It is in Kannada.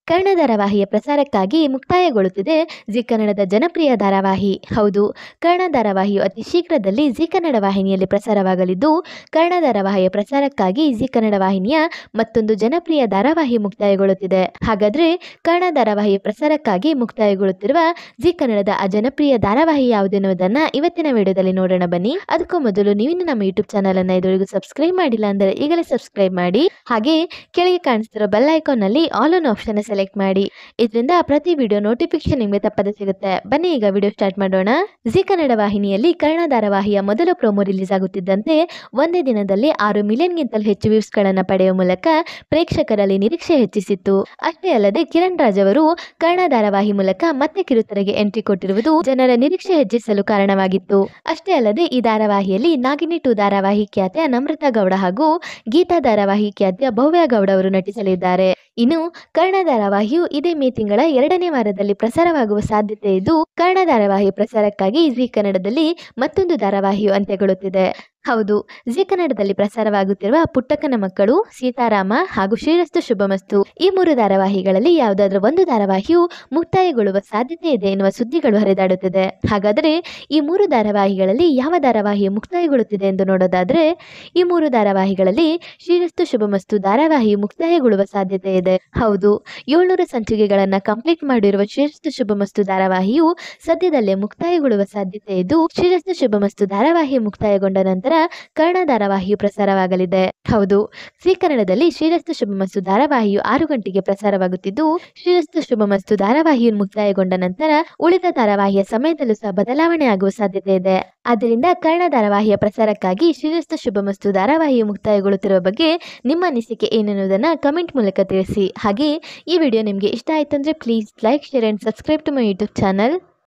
ಕರ್ಣ ಧಾರಾವಾಹಿಯ ಪ್ರಸಾರಕ್ಕಾಗಿ ಮುಕ್ತಾಯಗೊಳ್ಳುತ್ತಿದೆ ಜಿ ಕನ್ನಡದ ಜನಪ್ರಿಯ ಧಾರಾವಾಹಿ. ಹೌದು, ಕರ್ಣ ಧಾರಾವಾಹಿಯು ಅತಿ ಶೀಘ್ರದಲ್ಲಿ ಜಿ ಕನ್ನಡ ವಾಹಿನಿಯಲ್ಲಿ ಪ್ರಸಾರವಾಗಲಿದ್ದು, ಕರ್ಣ ಧಾರಾವಾಹಿಯ ಪ್ರಸಾರಕ್ಕಾಗಿ ಜಿ ಕನ್ನಡ ವಾಹಿನಿಯ ಮತ್ತೊಂದು ಜನಪ್ರಿಯ ಧಾರಾವಾಹಿ ಮುಕ್ತಾಯಗೊಳ್ಳುತ್ತಿದೆ. ಹಾಗಾದ್ರೆ ಕರ್ಣ ಧಾರಾವಾಹಿಯ ಪ್ರಸಾರಕ್ಕಾಗಿ ಮುಕ್ತಾಯಗೊಳ್ಳುತ್ತಿರುವ ಜಿ ಕನ್ನಡದ ಆ ಜನಪ್ರಿಯ ಧಾರಾವಾಹಿ ಯಾವುದೆನ್ನುವುದನ್ನ ಇವತ್ತಿನ ವಿಡಿಯೋದಲ್ಲಿ ನೋಡೋಣ ಬನ್ನಿ. ಅದಕ್ಕೂ ಮೊದಲು ನೀವಿನ್ನು ನಮ್ಮ ಯೂಟ್ಯೂಬ್ ಚಾನಲ್ ಅನ್ನ ಇದುವರೆಗೂ ಸಬ್ಸ್ಕ್ರೈಬ್ ಮಾಡಿಲ್ಲ ಅಂದರೆ ಈಗಲೇ ಸಬ್ಸ್ಕ್ರೈಬ್ ಮಾಡಿ. ಹಾಗೆ ಕೆಳಗೆ ಕಾಣಿಸ್ತಿರೋ ಬೆಲ್ ಐಕಾನ್ ನಲ್ಲಿ ಆಲ್ ಆನ್ ಆಪ್ಷನ್ ಸೆಲೆಕ್ಟ್ ಮಾಡಿ. ಇದರಿಂದ ಪ್ರತಿ ವಿಡಿಯೋ ನೋಟಿಫಿಕೇಶನ್ ನಿಮಗೆ ತಪ್ಪದೆ ಸಿಗುತ್ತೆ. ಬನ್ನಿ ಈಗ ವಿಡಿಯೋ ಸ್ಟಾರ್ಟ್ ಮಾಡೋಣ. ಜಿ ಕನ್ನಡ ವಾಹಿನಿಯಲ್ಲಿ ಕರ್ಣ ಧಾರಾವಾಹಿಯ ಮೊದಲ ಪ್ರೋಮೋ ರಿಲೀಸ್ ಆಗುತ್ತಿದ್ದಂತೆ ಒಂದೇ ದಿನದಲ್ಲಿ 6 ಮಿಲಿಯನ್ಗಿಂತಲೂ ಹೆಚ್ಚು ವ್ಯೂಸ್ ಗಳನ್ನ ಪಡೆಯುವ ಮೂಲಕ ಪ್ರೇಕ್ಷಕರಲ್ಲಿ ನಿರೀಕ್ಷೆ ಹೆಚ್ಚಿಸಿತ್ತು. ಅಷ್ಟೇ ಅಲ್ಲದೆ ಕಿರಣ್ ರಾಜ್ ಅವರು ಕರ್ಣ ಧಾರಾವಾಹಿ ಮೂಲಕ ಮತ್ತೆ ಕಿರುತೆರೆಗೆ ಎಂಟ್ರಿ ಕೊಟ್ಟಿರುವುದು ಜನರ ನಿರೀಕ್ಷೆ ಹೆಚ್ಚಿಸಲು ಕಾರಣವಾಗಿತ್ತು. ಅಷ್ಟೇ ಅಲ್ಲದೆ ಈ ಧಾರಾವಾಹಿಯಲ್ಲಿ ನಾಗಿನಿ 2 ಧಾರಾವಾಹಿ ಖ್ಯಾತಿಯ ನಮ್ರತಾ ಗೌಡ ಹಾಗೂ ಗೀತಾ ಧಾರಾವಾಹಿ ಖ್ಯಾತಿಯ ಭವ್ಯ ಗೌಡ ಅವರು ನಟಿಸಲಿದ್ದಾರೆ. ಇನ್ನು ಕರ್ಣ ಧಾರಾವಾಹಿಯು ಇದೇ ಮೇ ತಿಂಗಳ 2ನೇ ವಾರದಲ್ಲಿ ಪ್ರಸಾರವಾಗುವ ಸಾಧ್ಯತೆ ಇದ್ದು, ಕರ್ಣ ಧಾರಾವಾಹಿ ಪ್ರಸಾರಕ್ಕಾಗಿ ಜಿ ಕನ್ನಡದಲ್ಲಿ ಮತ್ತೊಂದು ಧಾರಾವಾಹಿಯು ಅಂತ್ಯಗೊಳ್ಳುತ್ತಿದೆ. ಹೌದು, ಜಿ ಕನ್ನಡದಲ್ಲಿ ಪ್ರಸಾರವಾಗುತ್ತಿರುವ ಪುಟ್ಟಕ್ಕನ ಮಕ್ಕಳು, ಸೀತಾರಾಮ ಹಾಗೂ ಶ್ರೀರಸ್ತು ಶುಭಮಸ್ತು ಈ 3 ಧಾರಾವಾಹಿಗಳಲ್ಲಿ ಯಾವುದಾದ್ರೂ ಒಂದು ಧಾರಾವಾಹಿಯು ಮುಕ್ತಾಯಗೊಳ್ಳುವ ಸಾಧ್ಯತೆ ಇದೆ ಎನ್ನುವ ಸುದ್ದಿಗಳು ಹರಿದಾಡುತ್ತಿದೆ. ಹಾಗಾದರೆ ಈ 3 ಧಾರಾವಾಹಿಗಳಲ್ಲಿ ಯಾವ ಧಾರಾವಾಹಿಯು ಮುಕ್ತಾಯಗೊಳ್ಳುತ್ತಿದೆ ಎಂದು ನೋಡೋದಾದ್ರೆ, ಈ 3 ಧಾರಾವಾಹಿಗಳಲ್ಲಿ ಶ್ರೀರಸ್ತು ಶುಭಮಸ್ತು ಧಾರಾವಾಹಿಯು ಮುಕ್ತಾಯಗೊಳ್ಳುವ ಸಾಧ್ಯತೆ ಇದೆ. ಹೌದು, 700 ಸಂಚಿಕೆಗಳನ್ನ ಕಂಪ್ಲೀಟ್ ಮಾಡಿರುವ ಶ್ರೀರಸ್ತು ಶುಭಮಸ್ತು ಧಾರಾವಾಹಿಯು ಸದ್ಯದಲ್ಲೇ ಮುಕ್ತಾಯಗೊಳ್ಳುವ ಸಾಧ್ಯತೆ ಇದ್ದು, ಶ್ರೀರಸ್ತು ಶುಭಮಸ್ತು ಧಾರಾವಾಹಿ ಮುಕ್ತಾಯಗೊಂಡ ನಂತರ ಕರ್ಣ ಧಾರಾವಾಹಿಯು ಪ್ರಸಾರವಾಗಲಿದೆ. ಹೌದು, ಜಿ ಕನ್ನಡದಲ್ಲಿ ಶ್ರೀರಸ್ತು ಶುಭಮಸ್ತು ಧಾರಾವಾಹಿಯು 6 ಗಂಟೆಗೆ ಪ್ರಸಾರವಾಗುತ್ತಿದ್ದು, ಶ್ರೀರಸ್ತು ಶುಭಮಸ್ತು ಧಾರಾವಾಹಿಯು ಮುಕ್ತಾಯಗೊಂಡ ನಂತರ ಉಳಿದ ಧಾರಾವಾಹಿಯ ಸಮಯದಲ್ಲೂ ಸಹ ಬದಲಾವಣೆ ಆಗುವ ಸಾಧ್ಯತೆ ಇದೆ. ಆದ್ದರಿಂದ ಕರ್ಣ ಧಾರಾವಾಹಿಯ ಪ್ರಸಾರಕ್ಕಾಗಿ ಶ್ರೀರಸ್ತು ಶುಭಮಸ್ತು ಧಾರಾವಾಹಿಯು ಮುಕ್ತಾಯಗೊಳ್ಳುತ್ತಿರುವ ಬಗ್ಗೆ ನಿಮ್ಮ ಅನಿಸಿಕೆ ಏನೆನ್ನುವುದನ್ನು ಕಮೆಂಟ್ ಮೂಲಕ ತಿಳಿಸಿ. ಹಾಗೆ ಈ ವಿಡಿಯೋ ನಿಮಗೆ ಇಷ್ಟ ಆಯ್ತು ಅಂದ್ರೆ please like, share and subscribe to my YouTube channel.